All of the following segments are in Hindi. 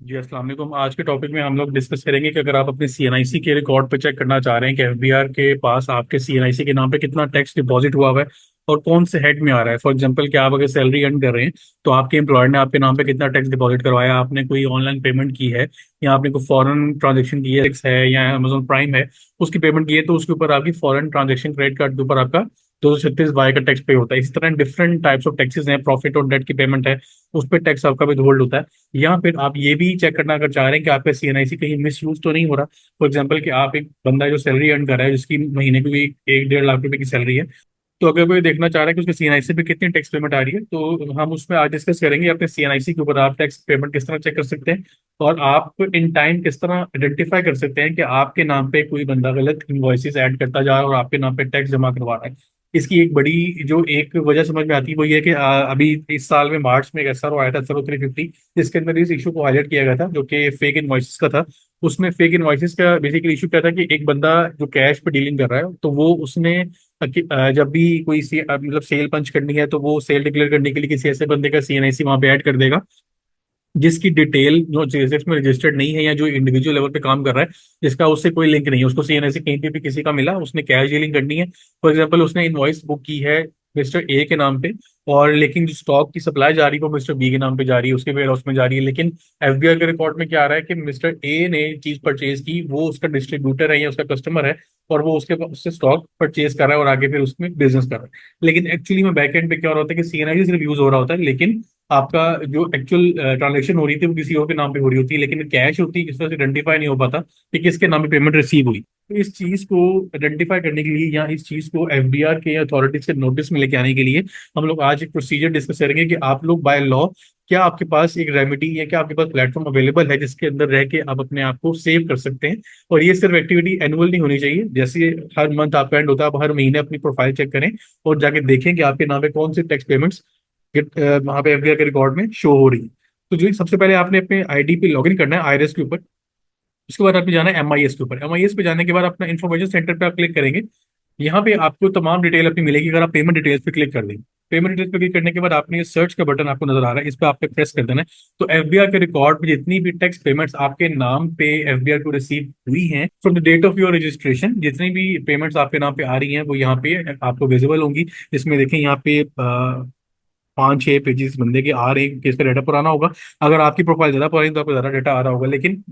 जी अस्सलाम वालेकुम। आज के टॉपिक में हम लोग डिस्कस करेंगे कि अगर आप अपने सीएनआईसी के रिकॉर्ड पे चेक करना चाह रहे हैं कि एफबीआर के पास आपके सीएनआईसी के नाम पे कितना टैक्स डिपॉजिट हुआ हुआ है और कौन से हेड में आ रहा है। फॉर एग्जांपल कि आप अगर सैलरी अर्न कर रहे हैं तो आपके एम्प्लॉयर ने आपके नाम पे कितना टैक्स डिपॉजिट करवाया, आपने कोई ऑनलाइन पेमेंट की है या आपने कोई फॉरेन ट्रांजेक्शन की है या अमेजोन प्राइम है उसकी पेमेंट की है, तो उसके ऊपर आपकी फॉरेन ट्रांजेक्शन क्रेडिट कार्ड के ऊपर आपका 236 वाई का टैक्स पे होता है। इस तरह डिफरेंट टाइप्स ऑफ टैक्सेस हैं। प्रॉफिट और डेट की पेमेंट है, उस पर टैक्स आपका भी होल्ड होता है। या फिर आप ये भी चेक करना अगर चाह रहे हैं कि आपका सीएनआईसी कहीं मिस यूज तो नहीं हो रहा। फॉर एग्जाम्पल कि आप एक बंदा जो सैलरी अर्न कर रहा है जिसकी महीने की भी 1-1.5 लाख रुपए की सैलरी है, तो अगर कोई देखना चाह रहा है कि उसके सीएनआईसी पे कितनी टैक्स पेमेंट आ रही है, तो हम उसमें आज डिस्कस करेंगे अपने सीएनआईसी के ऊपर आप टैक्स पेमेंट किस तरह चेक कर सकते हैं और आप इन टाइम किस तरह आइडेंटिफाई कर सकते हैं कि आपके नाम पे कोई बंदा गलत इनवॉइसेस ऐड करता जा रहा है और आपके नाम पे टैक्स जमा करवा रहा है। इसकी एक बड़ी जो एक वजह समझ में आती है वो ये है कि अभी इस साल में मार्च में एक एसआरओ आया था, एसआरओ 350, जिसके अंदर इस इशू को हाईलाइट किया गया था जो कि फेक इनवॉइसेस का था। उसमें फेक इनवॉइसेस का बेसिकली इशू क्या था कि एक बंदा जो कैश पे डीलिंग कर रहा है तो वो उसने जब भी कोई मतलब सेल पंच करनी है तो वो सेल डिक्लेयर करने के लिए किसी ऐसे बंदे का सीएनआईसी वहां पे ऐड कर देगा जिसकी डिटेल जो जेएसएक्स में रजिस्टर्ड नहीं है या जो इंडिविजुअल लेवल पे काम कर रहा है, जिसका उससे कोई लिंक नहीं है। उसको सीएनआईसी कहीं पे भी किसी का मिला, उसने कैश डीलिंग करनी है। फॉर एग्जांपल उसने इनवॉइस बुक की है मिस्टर ए के नाम पे, और लेकिन जो स्टॉक की सप्लाई जा रही है वो मिस्टर बी के नाम पे जा रही है, उसके वेयर हाउस में जा रही है। लेकिन एफबीआई के रिकॉर्ड में क्या आ रहा है कि मिस्टर ए ने चीज परचेज की, वो उसका डिस्ट्रीब्यूटर है या उसका कस्टमर है, और वो उससे स्टॉक परचेज कर रहा है और आगे फिर उसमें बिजनेस कर रहा है। लेकिन एक्चुअली में बैक एंड पे क्या हो रहा होता है कि सीएनआईसी सिर्फ यूज हो रहा होता है, लेकिन आपका जो एक्चुअल ट्रांजेक्शन हो रही थी वो किसी और के नाम पे हो रही होती है, लेकिन कैश होती है, इस वजह से आइडेंटिफाई नहीं हो पाता कि किसके नाम पे पेमेंट रिसीव हुई। तो इस चीज को आइडेंटिफाई करने के लिए या इस चीज को एफबीआर के अथॉरिटीज के नोटिस में लेके आने के लिए हम लोग आज एक प्रोसीजर डिस्कस करेंगे कि आप लोग बाय लॉ क्या आपके पास एक रेमेडी या क्या आपके पास प्लेटफॉर्म अवेलेबल है जिसके अंदर रह के आप अपने आप को सेव कर सकते हैं। और ये सिर्फ एक्टिविटी एनुअल नहीं होनी चाहिए, जैसे हर मंथ आपका एंड होता है, आप हर महीने अपनी प्रोफाइल चेक करें और जाके देखें कि आपके नाम पे कौन से टैक्स पेमेंट्स वहां पे एफडीआर के रिकॉर्ड में शो हो रही है। तो जो सबसे पहले आपने अपने आईडी पे लॉगिन करना है आईआरएस के ऊपर। उसके बाद आपने जाना है एमआईएस के ऊपर। एमआईएस पे जाने के बाद अपना इन्फॉर्मेशन सेंटर पे आप क्लिक करेंगे। यहाँ पे आपको तमाम डिटेल अपनी मिलेगी अगर आप पेमेंट डिटेल्स पे क्लिक कर देंगे। पेमेंट डिटेल्स पे क्लिक करने के बाद आपने ये सर्च का बटन आपको नजर आ रहा है, इस पे आपने प्रेस कर देना है। तो एफबीआर के रिकॉर्ड में जितनी भी टैक्स पेमेंट्स आपके नाम पे एफबीआर को रिसीव हुई हैं from the date of your registration, जितनी भी पेमेंट्स आपके नाम पे आ रही हैं वो यहाँ पे आपको विजिबल होंगी। इसमें देखें यहाँ पे 5-6 पेजेस बंदे के आ रहे हैं कि इसका डाटा पुराना होगा। अगर आपकी प्रोफाइल ज्यादा पुरानी तो आपको ज्यादा डाटा आ रहा होगा, लेकिन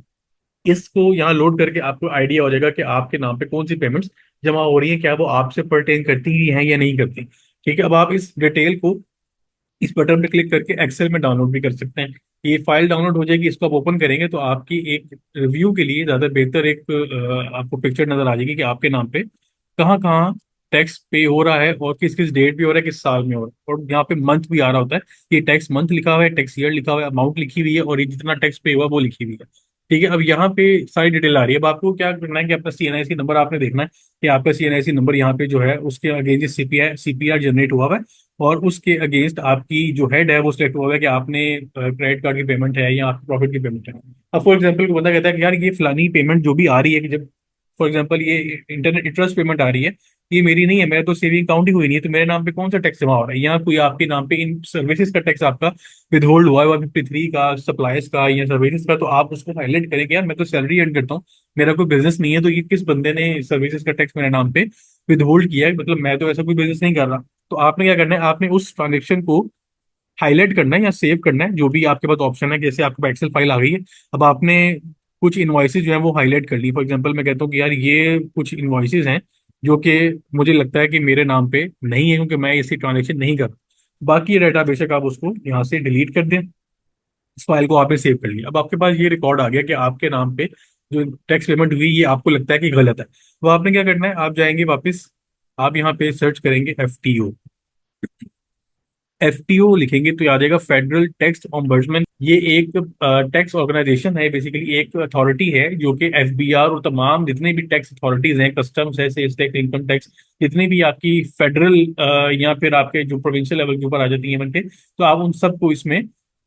इसको यहाँ लोड करके आपको आइडिया हो जाएगा कि आपके नाम पे कौन सी पेमेंट्स जमा हो रही है, क्या वो आपसे परटेन करती ही हैं या नहीं करती। ठीक है, अब आप इस डिटेल को इस बटन पे क्लिक करके एक्सेल में डाउनलोड भी कर सकते हैं। ये फाइल डाउनलोड हो जाएगी, इसको आप ओपन करेंगे तो आपकी एक रिव्यू के लिए ज्यादा बेहतर एक आपको पिक्चर नजर आ जाएगी कि आपके नाम पे कहाँ कहाँ टैक्स पे हो रहा है और किस किस डेट पे हो रहा है, किस साल में हो रहा है। और यहाँ पे मंथ भी आ रहा होता है, ये टैक्स मंथ लिखा हुआ है, टैक्स ईयर लिखा हुआ है, अमाउंट लिखी हुई है और ये जितना टैक्स पे हुआ वो लिखी हुई है। ठीक है, अब यहाँ पे सारी डिटेल आ रही है। अब आपको क्या करना है कि अपना सीएनआईसी नंबर आपने देखना है कि आपका सीएनआईसी नंबर यहाँ पे जो है उसके अगेंस्ट सीपीआर जनरेट हुआ है और उसके अगेंस्ट आपकी जो हेड है वो सिलेक्ट हुआ है कि आपने क्रेडिट कार्ड की पेमेंट है या आपकी प्रॉफिट की पेमेंट है। अब फॉर एग्जांपल को बंदा कहता है कि यार ये फलानी पेमेंट जो भी आ रही है, कि जब फॉर एग्जांपल ये इंटरनेट इंटरेस्ट पेमेंट आ रही है, ये मेरी नहीं है, मेरा तो सेविंग अकाउंट ही हुई नहीं है, तो मेरे नाम पे कौन सा टैक्स जमा हो रहा है, या कोई आपके नाम पे इन सर्विसेज का टैक्स आपका विदहोल्ड हुआ है 153 का, सप्लाईज का या सर्विसेज का, तो आप उसको हाईलाइट करें कि यार मैं तो सैलरी अर्न करता हूँ, मेरा कोई बिजनेस नहीं है, तो ये किस बंदे ने सर्विसेज का टैक्स मेरे नाम पे विदहोल्ड किया है, मतलब मैं तो ऐसा कोई बिजनेस नहीं कर रहा। तो आपने क्या करना है, आपने उस ट्रांजेक्शन को हाईलाइट करना है या सेव करना है, जो भी आपके पास ऑप्शन है। जैसे आपके पास एक्सेल फाइल आ गई है, अब आपने कुछ इनवॉइसेज जो है वो हाईलाइट कर ली। फॉर एग्जांपल मैं कहता हूँ कि यार ये कुछ इनवॉइसेज हैं जो कि मुझे लगता है कि मेरे नाम पे नहीं है क्योंकि मैं इसकी ट्रांजेक्शन नहीं कर। बाकी ये डाटा बेशक आप उसको यहाँ से डिलीट कर दें, इस फाइल को आपने सेव कर लिया। अब आपके पास ये रिकॉर्ड आ गया कि आपके नाम पे जो टैक्स पेमेंट हुई ये आपको लगता है कि गलत है। तो आपने क्या करना है, आप जाएंगे वापस, आप यहाँ पे सर्च करेंगे एफटीओ। एफटीओ लिखेंगे तो याद आएगा फेडरल टैक्स ऑम्बर्समैन। ये एक टैक्स ऑर्गेनाइजेशन है, बेसिकली एक अथॉरिटी है जो कि एफबीआर और तमाम जितने भी टैक्स अथॉरिटीज हैं, कस्टम्स है, सेल्स टैक्स, इनकम टैक्स, जितने भी आपकी फेडरल या फिर आपके जो प्रोविंशियल लेवल के ऊपर आ जाती है बनते, तो आप उन सबको इसमें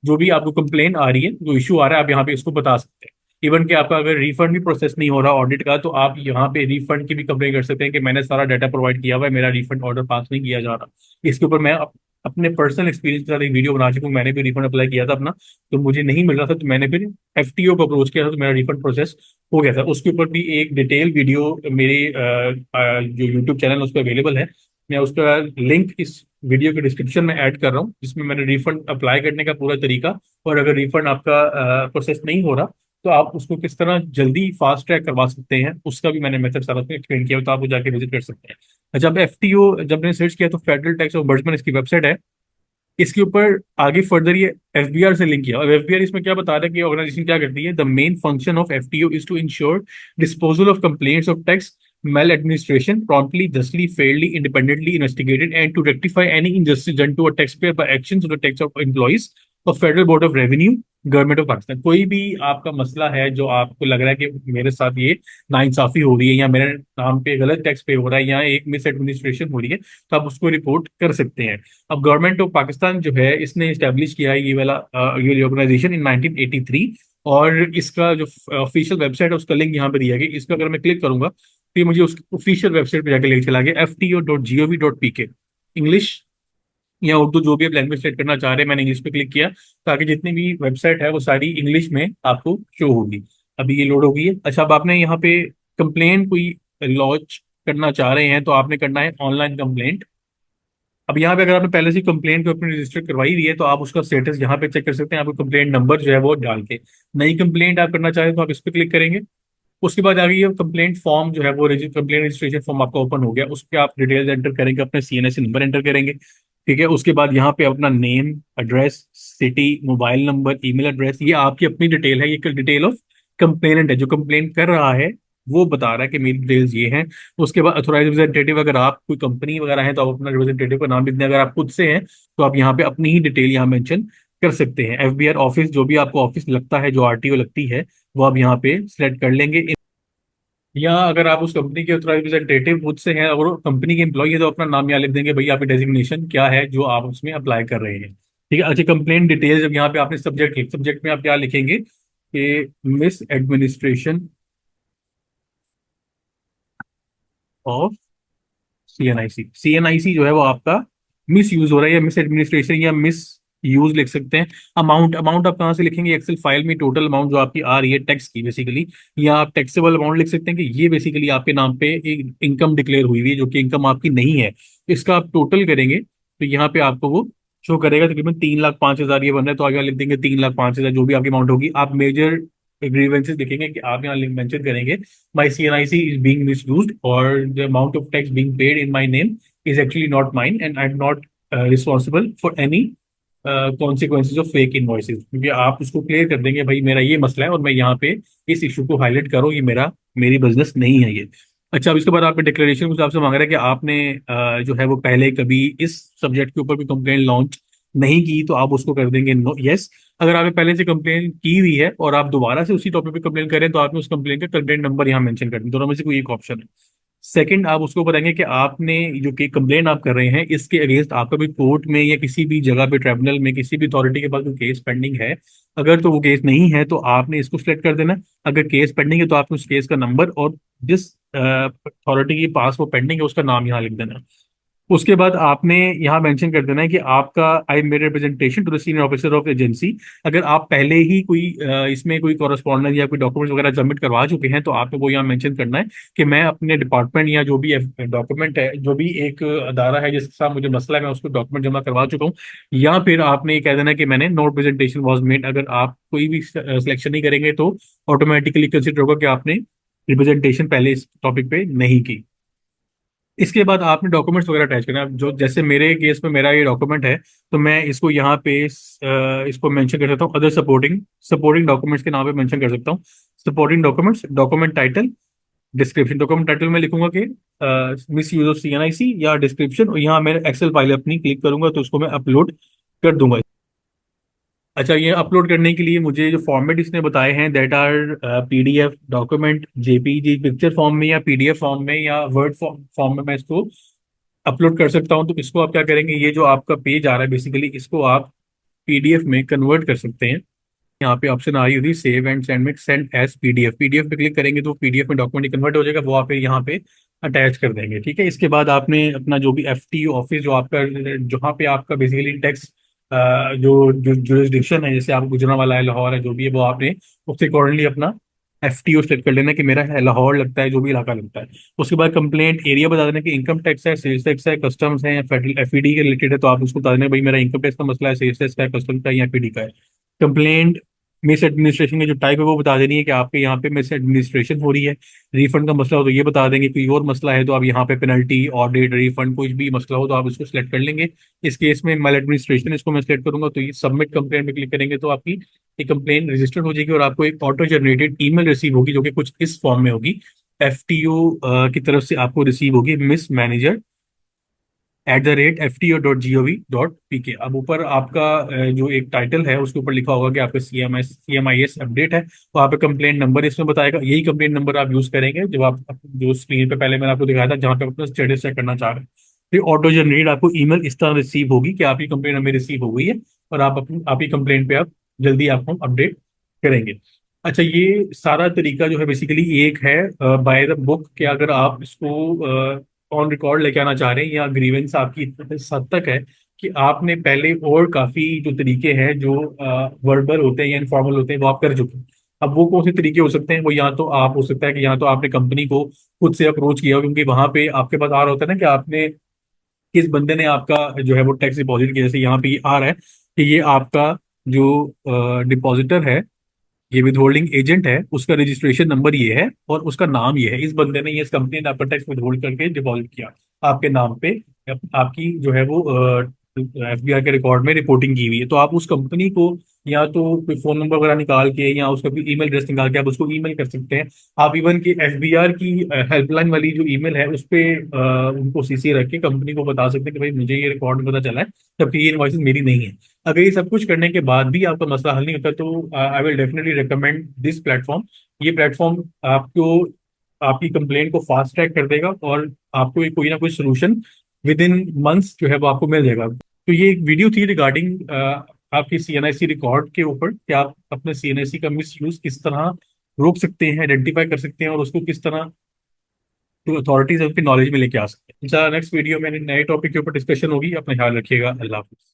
जो भी आपको कंप्लेन आ रही है, जो इशू आ रहा है, आप यहाँ पे इसको बता सकते हैं। इवन कि आपका अगर रिफंड भी प्रोसेस नहीं हो रहा ऑडिट का, तो आप यहाँ पे रिफंड की भी कंप्लेन कर सकते हैं कि मैंने सारा डाटा प्रोवाइड किया हुआ है, मेरा रिफंड ऑर्डर पास नहीं किया जा रहा। इसके ऊपर मैं अपने पर्सनल एक्सपीरियंस के साथ एक वीडियो बना चुका हूँ। मैंने भी रिफंड अप्लाई किया था अपना, तो मुझे नहीं मिल रहा था, तो मैंने फिर एफटीओ को अप्रोच किया था, तो मेरा रिफंड प्रोसेस हो गया था। उसके ऊपर भी एक डिटेल वीडियो मेरी जो यूट्यूब चैनल उस पर अवेलेबल है। मैं उसका लिंक इस वीडियो के डिस्क्रिप्शन में ऐड कर रहा हूँ, जिसमें मैंने रिफंड अप्लाई करने का पूरा तरीका, और अगर रिफंड आपका प्रोसेस नहीं हो रहा तो आप उसको किस तरह जल्दी फास्ट ट्रैक करवा सकते हैं, उसका भी मैंने मेथड सारा एक्सप्लेन किया, तो आप वो जाके विजिट कर सकते हैं। जब एफटीओ जब मैंने सर्च किया तो फेडरल टैक्स ऑम्बुड्समैन इसकी वेबसाइट है, इसके ऊपर आगे फर्दर ये एफबीआर से लिंक किया। और एफबीआर इसमें क्या बता रहा है कि ऑर्गेनाइजेशन क्या करती है, the main function of FTO is to ensure disposal of complaints of tax maladministration promptly, justly, fairly, independently investigated, and to rectify any injustice done to a taxpayer by actions of the tax of employees of Federal Board of Revenue, government of Pakistan. कोई भी आपका मसला है जो आपको लग रहा है कि मेरे साथ ये नाइंसाफी हो रही है, या मेरे नाम पे गलत टैक्स पे हो रहा है, या एक मिस एडमिनिस्ट्रेशन हो रही है, तो आप उसको रिपोर्ट कर सकते हैं। अब गवर्नमेंट ऑफ पाकिस्तान जो है, इसने इस्टेब्लिश किया है ये वाला ये ऑर्गेनाइजेशन इन 1983। और इसका जो ऑफिशियल वेबसाइट है उसका लिंक यहाँ पे दिया गया। इसका अगर मैं क्लिक करूंगा तो ये मुझे उस ऑफिशियल वेबसाइट पे जाके लेके चला गया, fto.gov.pk। इंग्लिश या उर्दू जो भी आप लैंग्वेज सेलेक्ट करना चाह रहे हैं, मैंने इंग्लिश पे क्लिक किया, ताकि जितनी भी वेबसाइट है वो सारी इंग्लिश में आपको शो होगी। अभी ये लोड हो गई है। अच्छा, अब आपने यहाँ पे कंप्लेन कोई लॉन्च करना चाह रहे हैं, तो आपने करना है ऑनलाइन कंप्लेंट। अब यहाँ पे अगर आपने पहले से कंप्लेंट को अपनी रजिस्टर करवाई हुई है, तो आप उसका स्टेटस यहाँ पे चेक कर सकते हैं, आपको कंप्लेंट नंबर जो है वो डाल के। नई कंप्लेंट आप करना चाहें तो आप इस पर क्लिक करेंगे। उसके बाद आगे ये कंप्लेंट फॉर्म जो है वो कंप्लेंट रजिस्ट्रेशन फॉर्म आपका ओपन हो गया, उस पर आप डिटेल्स एंटर करेंगे, अपने सीएनएससी नंबर एंटर करेंगे। ठीक है, उसके बाद यहाँ पे अपना name, address, city, mobile number, email address, ये आपकी अपनी डिटेल है, ये डिटेल ऑफ कंप्लेनेंट है, जो कंप्लेंट कर रहा है वो बता रहा है कि मेरी डिटेल्स ये हैं। उसके बाद अथोराइज रिप्रेजेंटेटिव, अगर आप कोई कंपनी वगैरह है तो आप अपना रिप्रेजेंटेटिव का नाम लिख दें। अगर आप खुद से हैं तो आप यहाँ पे अपनी ही डिटेल यहाँ मेंशन कर सकते हैं। एफबीआर ऑफिस, जो भी आपको ऑफिस लगता है, जो आरटीओ लगती है, वो आप यहाँ पे सिलेक्ट कर लेंगे। या अगर आप उस कंपनी के ऑथराइज रिप्रेजेंटेटिव खुद से हैं और कंपनी के एम्प्लॉय है, तो अपना नाम यहाँ लिख देंगे, भैया आपकी डेजिग्नेशन क्या है जो आप उसमें अप्लाई कर रहे हैं। ठीक है। अच्छा, कंप्लेंट डिटेल, जब यहाँ पे आपने सब्जेक्ट में आप क्या लिखेंगे कि miss administration of CNIC. CNIC जो है वो आपका मिस यूज हो रहा है, या मिस एडमिनिस्ट्रेशन, या मिस यूज लिख सकते हैं। अमाउंट आप कहाँ से लिखेंगे, एक्सेल फाइल में टोटल अमाउंट जो आपकी आ रही है टैक्स की बेसिकली, या आप टैक्सेबल अमाउंट लिख सकते हैं कि ये बेसिकली आपके नाम पे एक इनकम डिक्लेयर हुई हुई है, जो कि इनकम आपकी नहीं है। इसका आप टोटल करेंगे तो यहाँ पे आपको वो शो करेगा, तकरीबन 3,05,000 ये बन रहा है, तो आगे लिख देंगे 3,05,000, जो भी आपकी अमाउंट होगी। आप मेजर ग्रीवेंसेस लिखेंगे कि आप यहाँ लिंक मेंशन करेंगे, माई CNIC is being misused, or the amount of tax being paid in my name is actually not mine, and I'm not responsible for any consequences of fake invoices। क्योंकि आप उसको क्लियर कर देंगे, भाई मेरा ये मसला है और मैं यहाँ पे इस इशू को हाईलाइट करूँ, ये मेरी बिजनेस नहीं है ये। अच्छा, अब इसके बाद आपने डिक्लेरेशन के हिसाब से मांग रहा है कि आपने जो है वो पहले कभी इस सब्जेक्ट के ऊपर भी कंप्लेंट लॉन्च नहीं की, तो आप उसको कर देंगे नो, यस। अगर आपने पहले से कंप्लेन की हुई है और आप दोबारा से उसी टॉपिक पे कंप्लेन करें, तो आपने उस कंप्लेन का कंप्लेंट नंबर यहाँ मेंशन कर दें, दोनों में से कोई एक ऑप्शन है। सेकंड, आप उसको बताएंगे कि आपने जो कि कंप्लेन आप कर रहे हैं, इसके अगेंस्ट आपका भी कोर्ट में या किसी भी जगह पे, ट्रिब्यूनल में, किसी भी अथॉरिटी के पास कोई केस पेंडिंग है। अगर तो वो केस नहीं है तो आपने इसको सिलेक्ट कर देना। अगर केस पेंडिंग है तो आपने उस केस का नंबर और जिस अथॉरिटी के पास वो पेंडिंग है उसका नाम यहाँ लिख देना। उसके बाद आपने यहाँ मेंशन कर देना है कि आपका I made representation to the senior officer of agency. अगर आप पहले ही कोई इसमें कोई कॉरेस्पॉन्डेंस या कोई डॉक्यूमेंट्स वगैरह सबमिट करवा चुके हैं, तो आपको वो यहाँ मेंशन करना है कि मैं अपने डिपार्टमेंट या जो भी डॉक्यूमेंट है, जो भी एक अदारा है जिसके साथ मुझे मसला है, मैं उसको डॉक्यूमेंट जमा करवा चुका हूँ। या फिर आपने ये कह देना है कि मैंने नो रिप्रेजेंटेशन वॉज मेड। अगर आप कोई भी सिलेक्शन नहीं करेंगे तो ऑटोमेटिकली कंसिडर होगा कि आपने रिप्रेजेंटेशन पहले इस टॉपिक पे नहीं की। इसके बाद आपने डॉक्यूमेंट्स वगैरह अटैच करना है। जो जैसे मेरे केस में मेरा ये डॉक्यूमेंट है, तो मैं इसको यहाँ पे इसको मेंशन कर सकता हूँ, अदर सपोर्टिंग सपोर्टिंग डॉक्यूमेंट्स के नाम पे मेंशन कर सकता हूँ। Supporting documents, document title, description. Document title में लिखूंगा कि मिस यूज ऑफ CNIC, या डिस्क्रिप्शन, और यहाँ मैं एक्सेल फाइल अपनी क्लिक करूंगा तो उसको मैं अपलोड कर दूंगा। अच्छा, ये अपलोड करने के लिए मुझे जो फॉर्मेट इसने बताए हैं, that are PDF document, JPG picture form में, या PDF फॉर्म में, या वर्ड फॉर्म में मैं इसको अपलोड कर सकता हूँ। तो इसको आप क्या करेंगे, ये जो आपका पेज आ रहा है बेसिकली, इसको आप PDF में कन्वर्ट कर सकते हैं। यहाँ पे ऑप्शन आ रही होगी सेव एंड सेंड में, सेंड एज PDF। PDF पे क्लिक करेंगे तो PDF में डॉक्यूमेंट कन्वर्ट हो जाएगा, वो आप फिर यहाँ पे अटैच कर देंगे। ठीक है, इसके बाद आपने अपना जो भी एफटी ऑफिस जो आपका, जहाँ पे आपका बेसिकली टैक्स जो जो जुरिस्डिक्शन है, जैसे आप गुजरांवाला है, लाहौर है, जो भी है, वो आपने उसके अकॉर्डिंगली अपना एफटीओ सेलेक्ट कर लेना कि मेरा है लाहौर लगता है, जो भी इलाका लगता है। उसके बाद कंप्लेंट एरिया बता देना कि इनकम टैक्स है, सेल्स टैक्स है, कस्टम्स है या फेडरल एफईडी के रिलेटेड है, तो आप उसको बता देना भाई मेरा इनकम टैक्स का मसला है, सेल्स टैक्स का है, कस्टम का है या एफईडी का है। कंप्लेंट मिस एडमिनिस्ट्रेशन की जो टाइप है वो बता देनी है कि आपके यहाँ पे मिस एडमिनिस्ट्रेशन हो रही है। रिफंड का मसला हो तो ये बता देंगे, कोई और मसला है तो आप यहाँ पे पेनल्टी, ऑडिट, रिफंड, कुछ भी मसला हो तो आप इसको सिलेक्ट कर लेंगे। इस केस में मेल एडमिनिस्ट्रेशन इसको मैं सिलेक्ट करूंगा, तो ये सबमिट कंप्लेंट पे क्लिक करेंगे तो आपकी एक कंप्लेंट रजिस्टर्ड हो जाएगी और आपको एक ऑटो जनरेटेड ईमेल रिसीव होगी, जो कि कुछ इस फॉर्म में होगी। एफटीओ की तरफ से आपको रिसीव होगी, मिस मैनेजर @fto.gov.pk। अब ऊपर आपका जो एक टाइटल है उसके ऊपर लिखा होगा कि आपका CMIS अपडेट है, तो आप कंप्लेंट नंबर इसमें बताएगा, यही कंप्लेंट नंबर आप यूज करेंगे जब आप जो स्क्रीन पे पहले मैंने आपको दिखाया था जहां पे अपना स्टेटस चेक करना चाह रहे हैं। फिर ऑटो जनरेट आपको ईमेल इस तरह रिसीव होगी कि आपकी कंप्लेंट हमें रिसीव हो गई है और आप अपनी आपकी कंप्लेंट पे आप जल्दी आपको अपडेट करेंगे। अच्छा, ये सारा तरीका जो है बेसिकली एक है बाय द बुक, कि अगर आप इसको ऑन रिकॉर्ड लेके आना चाह रहे हैं, या ग्रीवेंस आपकी इस हद तक है कि आपने पहले और काफी जो तरीके हैं जो वर्बल होते हैं या इनफॉर्मल होते हैं वो आप कर चुके हैं। अब वो कौन से तरीके हो सकते हैं? वो या तो आप हो सकता है कि या तो आपने कंपनी को खुद से अप्रोच किया हो, क्योंकि वहां पे आपके पास आ रहा होता है ना कि आपने किस बंदे ने आपका जो है वो टैक्स डिपॉजिट किया। जैसे यहाँ पे आ रहा है कि ये आपका जो डिपॉजिटर है, ये विद होल्डिंग एजेंट है, उसका रजिस्ट्रेशन नंबर ये है और उसका नाम ये है, इस बंदे ने, ये इस कंपनी ने आपका टैक्स विद होल्ड करके डिपॉजिट किया आपके नाम पे। आपकी जो है वो एफबीआर के रिकॉर्ड में रिपोर्टिंग की हुई है, तो आप उस कंपनी को या तो कोई फोन नंबर वगैरह निकाल के या उसका कोई ईमेल एड्रेस निकाल के आप उसको ईमेल कर सकते हैं। आप इवन की एफबीआर की हेल्पलाइन वाली जो ईमेल है उस पे उनको सीसी रख के कंपनी को बता सकते हैं कि भाई मुझे ये रिकॉर्ड में पता चला है, जबकि ये इनवॉइसेस मेरी नहीं है। अगर ये सब कुछ करने के बाद भी आपका मसला हल नहीं होता तो I will definitely recommend this platform. ये प्लेटफॉर्म आपको आपकी कंप्लेंट को फास्ट ट्रैक कर देगा और आपको एक कोई ना कोई सोल्यूशन विद इन मंथ्स जो है वो आपको मिल जाएगा। तो ये एक वीडियो थी रिगार्डिंग आपकी सीएनआईसी रिकॉर्ड के ऊपर कि आप अपने सीएनआईसी का मिस यूज किस तरह रोक सकते हैं, आइडेंटिफाई कर सकते हैं और उसको किस तरह जो अथॉरिटीज है उनकी नॉलेज में लेके आ सकते हैं। नेक्स्ट वीडियो में नए टॉपिक के ऊपर डिस्कशन होगी। अपना ख्याल रखिएगा। अल्लाह हाफिज।